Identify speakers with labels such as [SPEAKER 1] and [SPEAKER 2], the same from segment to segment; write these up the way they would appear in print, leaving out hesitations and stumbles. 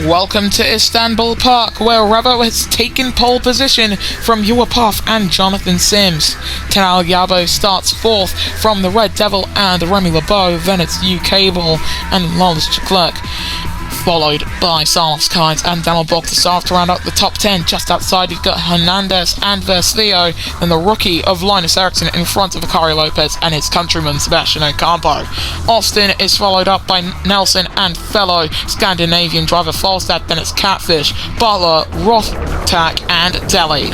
[SPEAKER 1] Welcome to Istanbul Park, where Revo has taken pole position from Yuapov and Jonathan Sims. Tanal Yabo starts fourth from the Red Devil and Remy LeBeau, then it's U-Cable and Lawrence Leclerc, followed by Salas Kynes and Daniel Boktasov to round out the top 10. Just outside you've got Hernandez and Versio, and the rookie of Linus Eriksson in front of Akari Lopez and his countryman Sebastian Ocampo. Austin is followed up by Nelson and fellow Scandinavian driver Falstad, then it's Catfish, Butler, Rothtak and Delhi.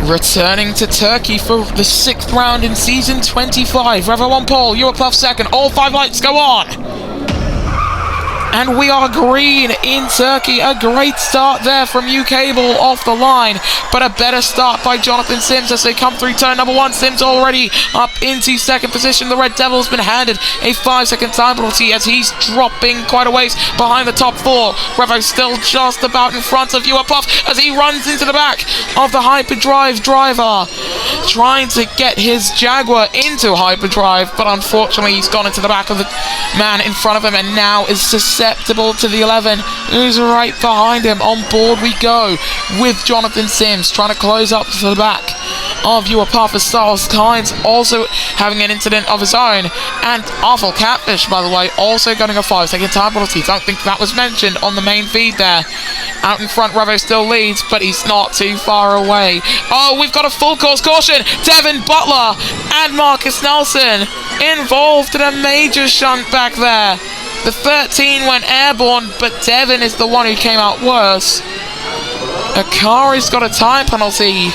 [SPEAKER 1] Returning to Turkey for the 6th round in season 25, Revo on pole, Yuapov second, all 5 lights go on! And we are green in Turkey. A great start there from U-Cable off the line, but a better start by Jonathan Sims as they come through turn number 1. Sims already up into second position. The Red Devil has been handed a 5-second time penalty as he's dropping quite a ways behind the top 4. Revo still just about in front of Yuapov as he runs into the back of the hyperdrive driver, trying to get his Jaguar into hyperdrive, but unfortunately he's gone into the back of the man in front of him and now is susceptible to the 11, who's right behind him. On board we go with Jonathan Sims trying to close up to the back of Yuapov. Salas Kynes also having an incident of his own, and Awful Catfish, by the way, also getting a 5-second time penalty. Don't think that was mentioned on the main feed there. Out in front, Revo still leads, but he's not too far away. Oh, we've got a full course caution. Devin Butler and Marcus Nelson involved in a major shunt back there. The 13 went airborne, but Devin is the one who came out worse. Akari's got a time penalty.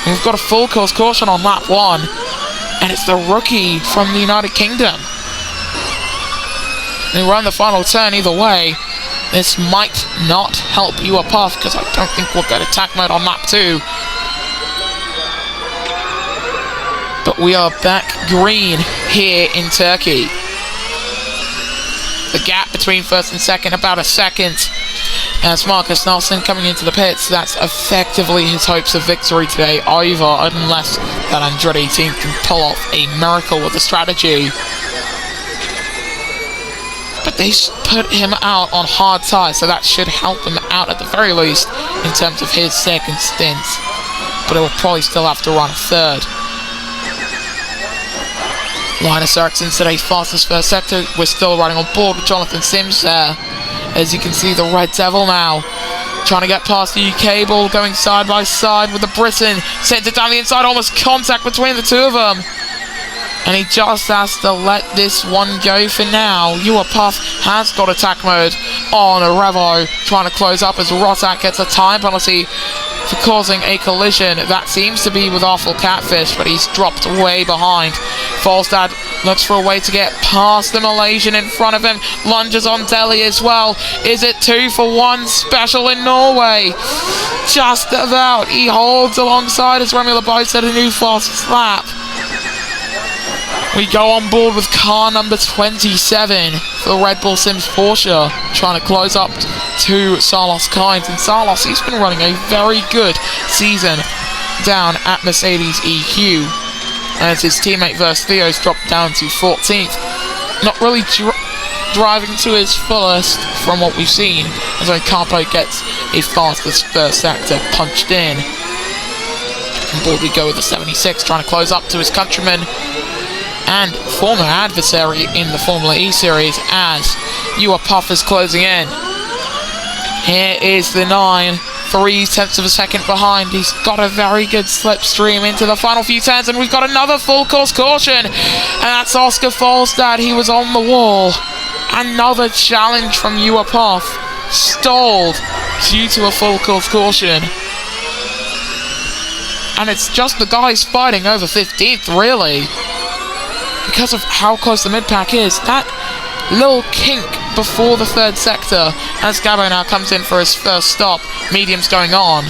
[SPEAKER 1] We've got a full course caution on lap 1, and it's the rookie from the United Kingdom. They run the final turn either way. This might not help Yuapov because I don't think we'll get attack mode on lap 2. But we are back green here in Turkey. The gap between first and second about a second as Marcus Nelson coming into the pits. That's effectively his hopes of victory today over, unless that Andretti team can pull off a miracle with the strategy. But they put him out on hard tyres, so that should help him out at the very least in terms of his second stint. But he'll probably still have to run third. Linus Eriksson today fastest first sector. We're still riding on board with Jonathan Sims there. As you can see, the Red Devil now trying to get past the U-Cable, going side by side with the Britain. Sends it down the inside, almost contact between the two of them. And he just has to let this one go for now. Yuapov has got attack mode on Revo, trying to close up as Rothtak gets a time penalty for causing a collision. That seems to be with Awful Catfish, but he's dropped way behind. Falstad looks for a way to get past the Malaysian in front of him. Lunges on Delhi as well. Is it 2 for 1 special in Norway? Just about. He holds alongside as Remy LeBeau set a new fastest lap. We go on board with car number 27 for the Red Bull Sims Porsche, trying to close up to Salas Kynes. And Salas, he's been running a very good season down at Mercedes EQ, as his teammate Versio's dropped down to 14th. Not really driving to his fullest from what we've seen, as Ocampo gets a fastest first sector punched in. On board we go with the 76, trying to close up to his countryman and former adversary in the Formula E Series as Yuapov is closing in. Here is the 9, 0.3 of a second behind. He's got a very good slipstream into the final few turns, and we've got another full course caution, and that's Oscar Falstad. He was on the wall. Another challenge from Yuapov, stalled due to a full course caution. And it's just the guys fighting over 15th, really, because of how close the mid-pack is. That little kink before the third sector, as Gabo now comes in for his first stop. Medium's going on,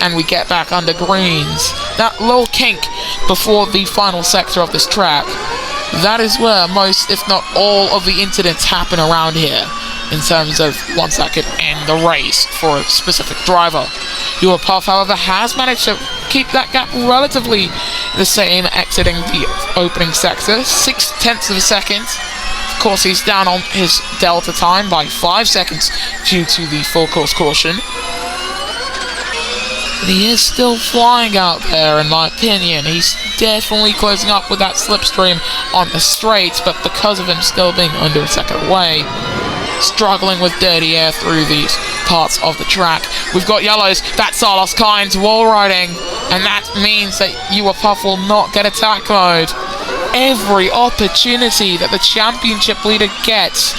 [SPEAKER 1] and we get back under greens. That little kink before the final sector of this track, that is where most, if not all, of the incidents happen around here, in terms of once that could end the race for a specific driver. Yuapov, however, has managed to keep that gap relatively the same exiting the opening sector. 0.6 of a second Of course, he's down on his delta time by 5 seconds due to the full course caution. He is still flying out there, in my opinion. He's definitely closing up with that slipstream on the straights, but because of him still being under a second away, struggling with dirty air through these parts of the track. We've got yellows. That's Salos Kynes wall riding, and that means that Puff will not get attack mode. Every opportunity that the championship leader gets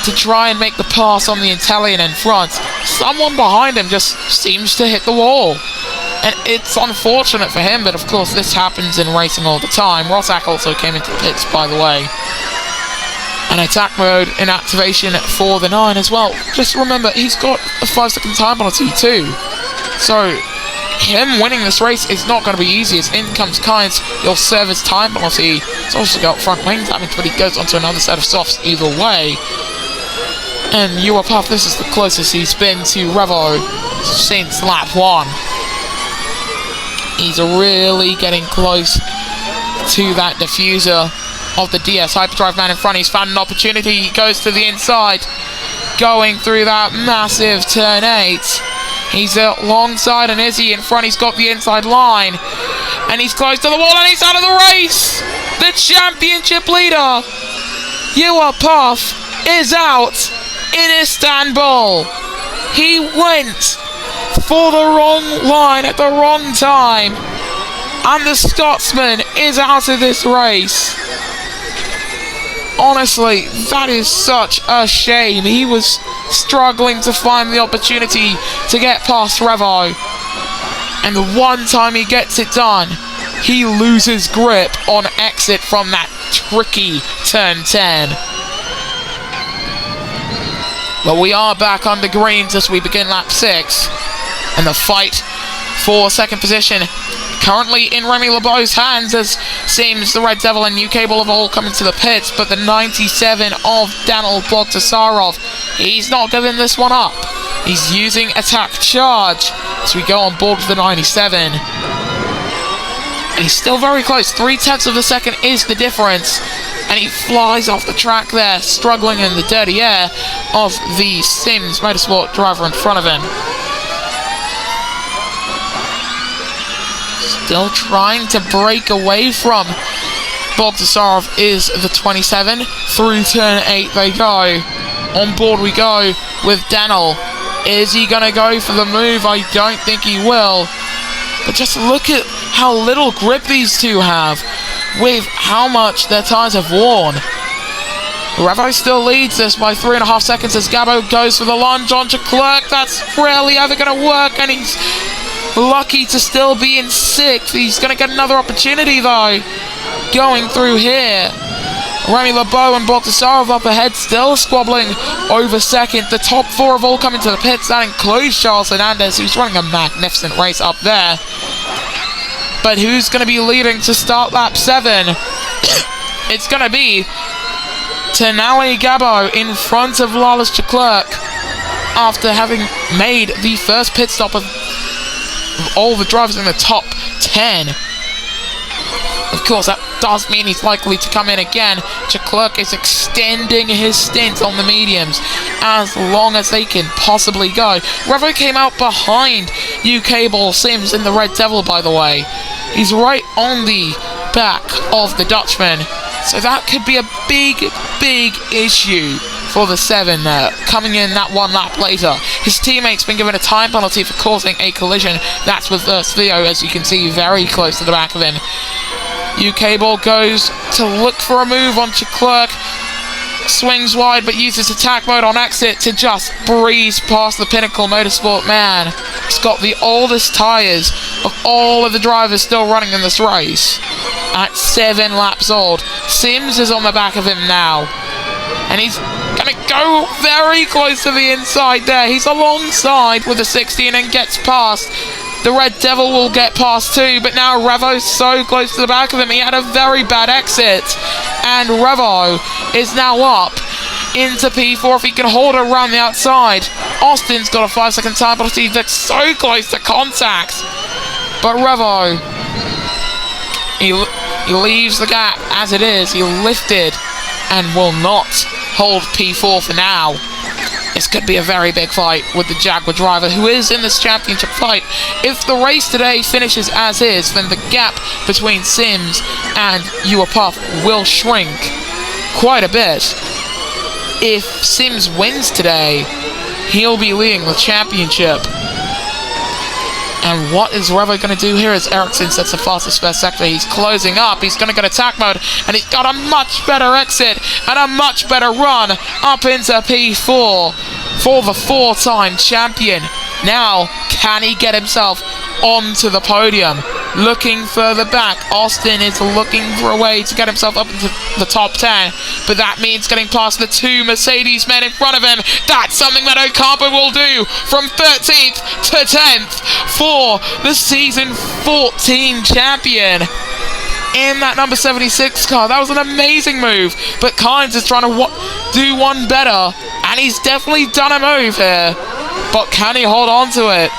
[SPEAKER 1] to try and make the pass on the Italian in front, someone behind him just seems to hit the wall. And it's unfortunate for him, but of course this happens in racing all the time. Rossack also came into pits, by the way. And attack mode in activation for the 9 as well. Just remember, he's got a 5-second time penalty too. So him winning this race is not going to be easy, as in comes Kynes. He'll serve his time penalty. He's also got front wing damage, but he goes onto another set of softs either way. And Puff, this is the closest he's been to Revo since lap 1. He's really getting close to that diffuser of the DS Hyperdrive man in front. He's found an opportunity. He goes to the inside, going through that massive turn 8. He's alongside an Izzy in front. He's got the inside line, and he's close to the wall, and he's out of the race. The championship leader, Puff, is out in Istanbul. He went for the wrong line at the wrong time, and the Scotsman is out of this race. Honestly, that is such a shame. He was struggling to find the opportunity to get past Revo, and the one time he gets it done, he loses grip on exit from that tricky turn 10. But we are back under greens as we begin lap 6, and the fight for second position currently in Remy LeBeau's hands, as seems the Red Devil and UK Bull have all come into the pits, but the 97 of Daniel Bogdasarov, he's not giving this one up. He's using attack charge as we go on board with the 97. And he's still very close. 0.3 of a second is the difference, and he flies off the track there, struggling in the dirty air of the Sims Motorsport driver in front of him. Still trying to break away from Bogdasarov is the 27. Through turn 8 they go. On board we go with Daniel. Is he going to go for the move? I don't think he will. But just look at how little grip these two have, with how much their tyres have worn. Revo still leads this by 3.5 seconds as Gabo goes for the lunge on Leclerc. That's rarely ever going to work, and he's lucky to still be in 6th. He's going to get another opportunity though, going through here. Remy LeBeau and Bogdasarov up ahead, still squabbling over second. The top 4 have all come into the pits. That includes Charles Hernandez, who's running a magnificent race up there. But who's going to be leading to start lap 7? It's going to be Tenali Gabo in front of Lawless Leclerc, after having made the first pit stop of all the drivers in the top 10. Of course, that does mean he's likely to come in again. Leclerc is extending his stint on the mediums as long as they can possibly go. Revo came out behind UK Ball Sims in the Red Devil, by the way. He's right on the back of the Dutchman, so that could be a big issue for the 7 coming in that 1 lap later. His teammate's been given a time penalty for causing a collision. That's with Theo, as you can see, very close to the back of him. UK Ball goes to look for a move on Leclerc, swings wide but uses attack mode on exit to just breeze past the Pinnacle Motorsport man. He's got the oldest tyres of all of the drivers still running in this race at 7 laps old. Sims is on the back of him now, and he's going to go very close to the inside there. He's alongside with the 16 and gets past. The Red Devil will get past too, but now Revo's so close to the back of him. He had a very bad exit, and Revo is now up into P4 if he can hold it around the outside. Austin's got a 5-second time penalty. That's so close to contact, but Revo, he leaves the gap as it is. He lifted and will not hold P4 for now. This could be a very big fight with the Jaguar driver, who is in this championship fight. If the race today finishes as is, then the gap between Sims and Puff will shrink quite a bit. If Sims wins today, he'll be leading the championship. And what is Revo going to do here as Ericsson sets the fastest first sector? He's closing up. He's going to go to attack mode. And he's got a much better exit and a much better run up into P4 for the 4-time champion. Now, can he get himself onto the podium? Looking further back, Austin is looking for a way to get himself up into the top 10, but that means getting past the 2 Mercedes men in front of him. That's something that Ocampo will do from 13th to 10th for the season 14 champion in that number 76 car. That was an amazing move, but Kynes is trying to do one better, and he's definitely done a move here, but can he hold on to it?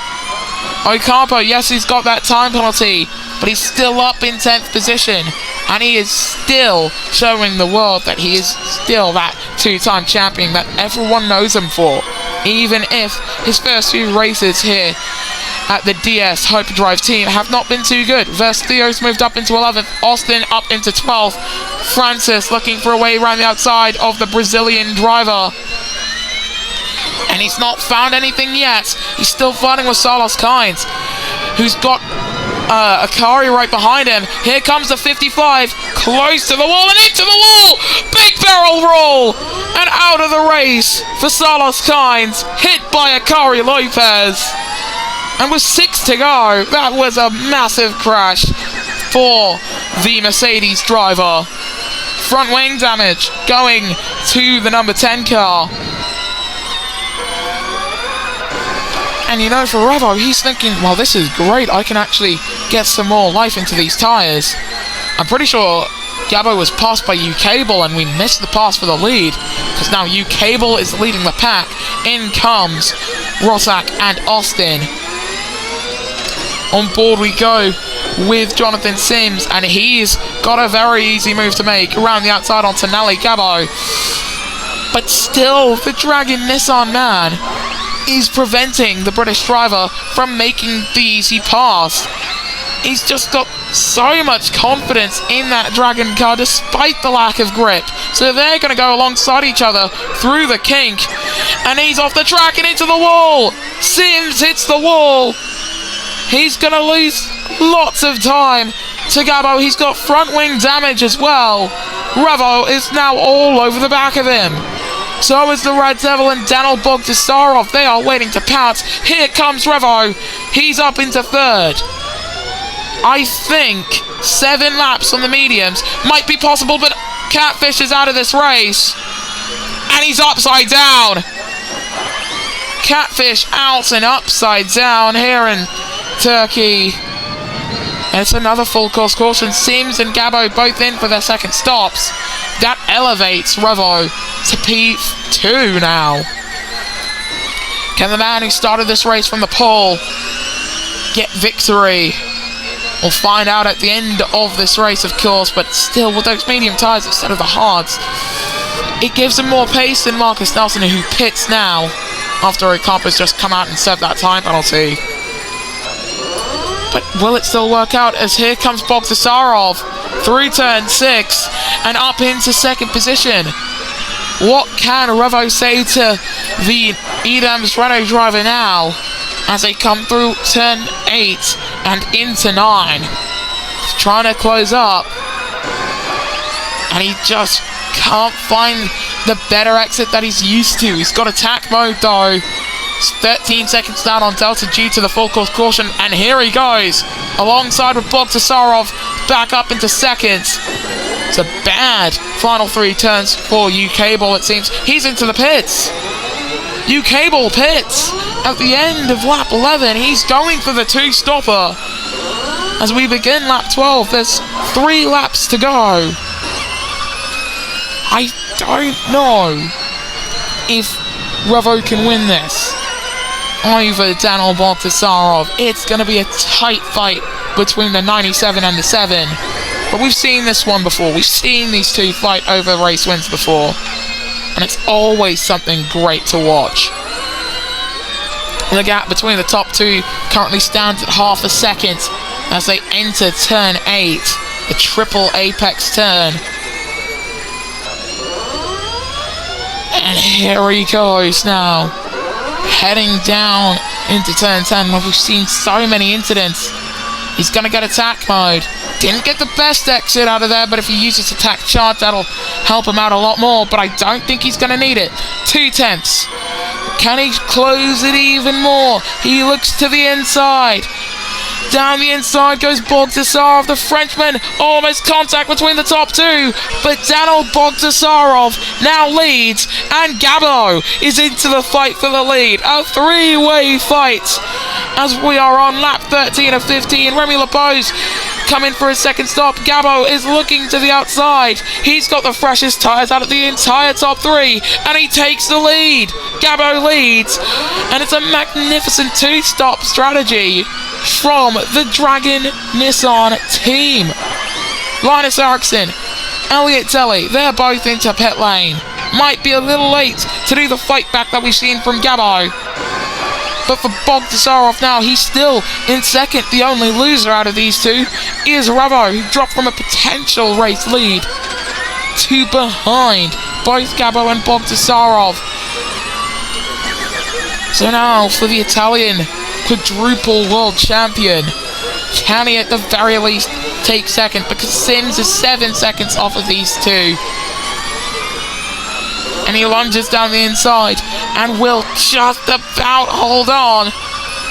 [SPEAKER 1] Ocampo, yes, he's got that time penalty, but he's still up in 10th position, and he is still showing the world that he is still that 2-time champion that everyone knows him for, even if his first few races here at the DS Hyperdrive team have not been too good. Theo's moved up into 11th, Austin up into 12th, Francis looking for a way around the outside of the Brazilian driver. And he's not found anything yet. He's still fighting with Carlos Kynes, who's got Akari right behind him. Here comes the 55, close to the wall and into the wall! Big barrel roll! And out of the race for Carlos Kynes, hit by Akari Lopez. And with 6 to go, that was a massive crash for the Mercedes driver. Front wing damage going to the number 10 car. And you know, for Revo, he's thinking, well, this is great. I can actually get some more life into these tyres. I'm pretty sure Gabo was passed by U-Cable, and we missed the pass for the lead, because now U-Cable is leading the pack. In comes Rossack and Austin. On board we go with Jonathan Sims, and he's got a very easy move to make around the outside onto Nelly Gabo. But still, the Dragon Nissan man is preventing the British driver from making the easy pass. He's just got so much confidence in that Dragon car despite the lack of grip. So they're going to go alongside each other through the kink. And he's off the track and into the wall. Sims hits the wall. He's going to lose lots of time to Gabo. He's got front wing damage as well. Revo is now all over the back of him. So is the Red Devil and Daniel Bogdasarov. They are waiting to pounce. Here comes Revo. He's up into third. I think 7 laps on the mediums might be possible, but Catfish is out of this race. And he's upside down. Catfish out and upside down here in Turkey. And it's another full course caution. Sims and Gabo both in for their second stops. That elevates Revo to P2 now. Can the man who started this race from the pole get victory? We'll find out at the end of this race, of course, but still, with those medium tyres instead of the hards, it gives him more pace than Marcus Nelson, who pits now after Ocampo's just come out and served that time penalty. But will it still work out, as here comes Bogdasarov through turn 6 and up into second position? What can Revo say to the Edam's Renault driver now as they come through turn 8 and into 9? He's trying to close up, and he just can't find the better exit that he's used to. He's got attack mode though. It's 13 seconds down on Delta due to the full course caution, and here he goes alongside with Bogdasarov back up into second. It's a bad final 3 turns for U-Cable, it seems. He's into the pits. U-Cable pits at the end of lap 11. He's going for the 2-stopper. As we begin lap 12, there's 3 laps to go. I don't know if Revo can win this over Daniel Bogdasarov. It's going to be a tight fight between the 97 and the 7. But we've seen this one before. We've seen these two fight over race wins before. And it's always something great to watch. The gap between the top two currently stands at half a second as they enter turn 8, the triple apex turn. And here he goes now, heading down into turn 10, where we've seen so many incidents. He's going to get attack mode. Didn't get the best exit out of there, but if he uses attack charge, that'll help him out a lot more, but I don't think he's going to need it. 2/10. Can he close it even more? He looks to the inside. Down the inside goes Bogdasarov, the Frenchman. Almost contact between the top two, but Daniel Bogdasarov now leads, and Gabo is into the fight for the lead. A three-way fight as we are on lap 13 of 15. Remy Lebeau's coming for a second stop. Gabo is looking to the outside. He's got the freshest tyres out of the entire top three, and he takes the lead. Gabo leads, and it's a magnificent two-stop strategy from the Dragon Nissan team. Linus Eriksson, Elliot Telly, they're both into pit lane. Might be a little late to do the fight back that we've seen from Gabo. But for Bogdasarov now, he's still in second. The only loser out of these two is Revo, who dropped from a potential race lead to behind both Gabo and Bogdasarov. So now for the Italian quadruple world champion, can he at the very least take second? Because Sims is 7 seconds off of these two. And he lunges down the inside and will just about hold on,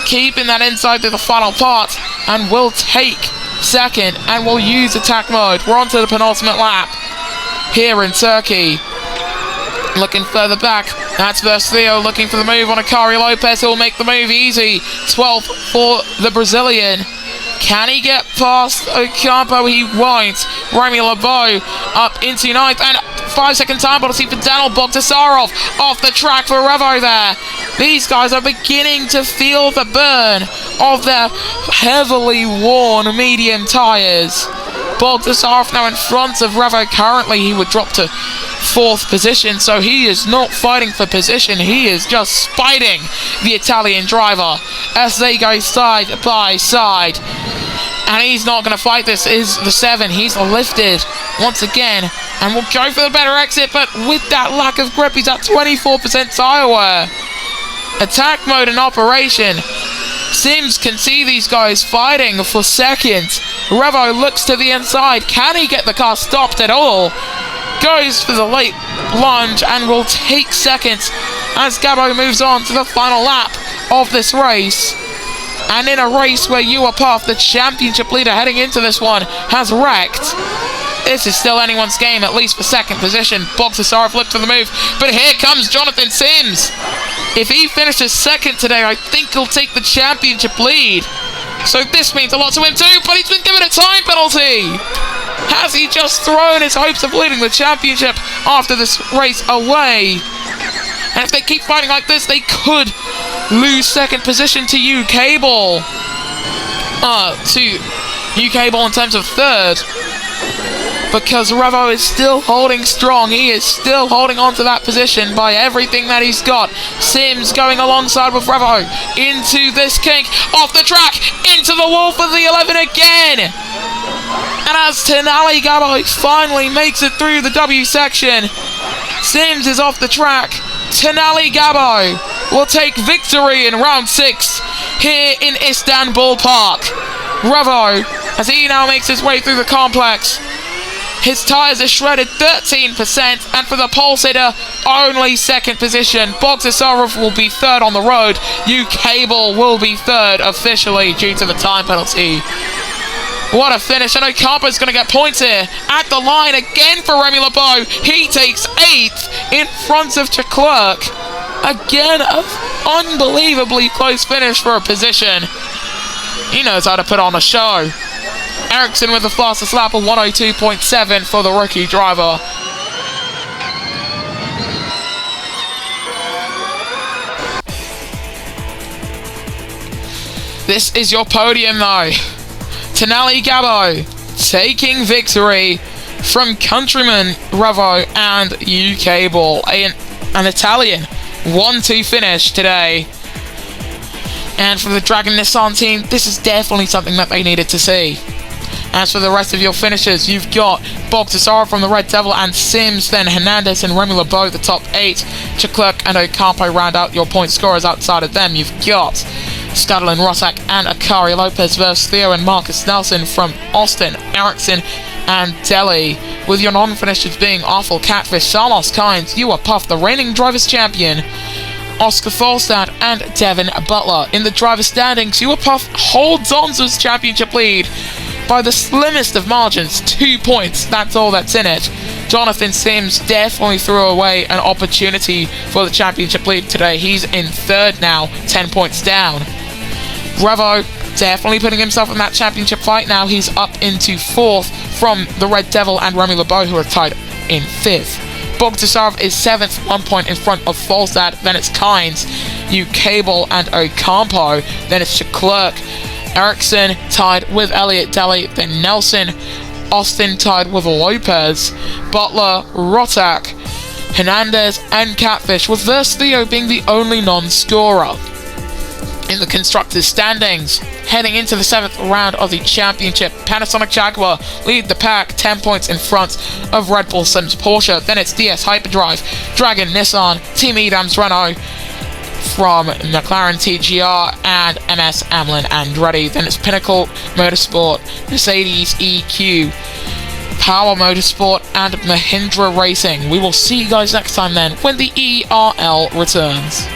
[SPEAKER 1] keeping that inside to the final part, and will take second and will use attack mode. We're on to the penultimate lap here in Turkey. Looking further back, that's Versio looking for the move on Akari Lopez, who will make the move easy. 12th for the Brazilian. Can he get past Ocampo? He won't. Remy Lebeau up into 9th, and 5-second time penalty for Daniel Bogdasarov. Off the track for Revo there. These guys are beginning to feel the burn of their heavily worn medium tyres. Bogdasarov now in front of Revo. Currently he would drop to 4th position, so he is not fighting for position, he is just spiting the Italian driver as they go side by side. And he's not going to fight. This is the 7. He's lifted once again and will go for the better exit, but with that lack of grip, he's at 24% tyre wear. Attack mode in operation. Sims can see these guys fighting for second. Revo looks to the inside. Can he get the car stopped at all? Goes for the late lunge and will take second as Gabo moves on to the final lap of this race. And in a race where Uapaf, the championship leader heading into this one, has wrecked, this is still anyone's game, at least for second position. Bogdasarov looked for the move, but here comes Jonathan Sims. If he finishes second today, I think he'll take the championship lead. So this means a lot to him too, but he's been given a time penalty. Has he just thrown his hopes of leading the championship after this race away? And if they keep fighting like this, they could lose second position to U-Cable. To U-Cable in terms of third. Because Revo is still holding strong. He is still holding on to that position by everything that he's got. Sims going alongside with Revo into this kink. Off the track. Into the wall for the 11 again. And as Tenali Gabo finally makes it through the W section, Sims is off the track. Tenali Gabo will take victory in round 6 here in Istanbul Park. Revo, as he now makes his way through the complex, his tyres are shredded 13%, and for the pole sitter, only second position. Bogdasarov will be third on the road. U-Cable will be third officially due to the time penalty. What a finish, and Ocampo's going to get points here. At the line again for Remy Lebeau. He takes 8th in front of Leclerc. Again, an unbelievably close finish for a position. He knows how to put on a show. Eriksson with the fastest lap of 102.7 for the rookie driver. This is your podium though. Tenali Gabo, taking victory from Countryman, Revo, and UK Ball. An Italian 1-2 finish today. And for the Dragon Nissan team, this is definitely something that they needed to see. As for the rest of your finishers, you've got Bogdasarov from the Red Devil and Sims, then Hernandez and Remy LeBeau, the top 8. Chaklerk and Ocampo round out your point scorers. Outside of them, you've got Stadlin, Rosak and Akari Lopez versus Theo and Marcus Nelson from Austin, Ericsson and Delhi. With your non-finishers being Awful, Catfish, Salos, Kynes, You Are Puff, the reigning Drivers' Champion, Oscar Thorstad and Devin Butler. In the driver standings, You Are Puff holds on to his championship lead by the slimmest of margins, 2 points. That's all that's in it. Jonathan Sims definitely threw away an opportunity for the championship lead today. He's in third now, 10 points down. Revo definitely putting himself in that championship fight now. He's up into fourth from the Red Devil and Remy LeBeau, who are tied in fifth. Bogdasarov is 7th, 1 point in front of Folstad. Then it's Kynes, Cable and Ocampo. Then it's Chaklerk. Ericsson tied with Elliott Daly. Then Nelson. Austin tied with Lopez. Butler, Rotak, Hernandez and Catfish, with Theo being the only non-scorer. In the constructors' standings, heading into the 7th round of the championship, Panasonic Jaguar lead the pack, 10 points in front of Red Bull Sims Porsche. Then it's DS Hyperdrive, Dragon Nissan, Team Edams Renault from McLaren TGR and MS Amlin Andretti. Then it's Pinnacle Motorsport, Mercedes EQ, Power Motorsport and Mahindra Racing. We will see you guys next time then when the ERL returns.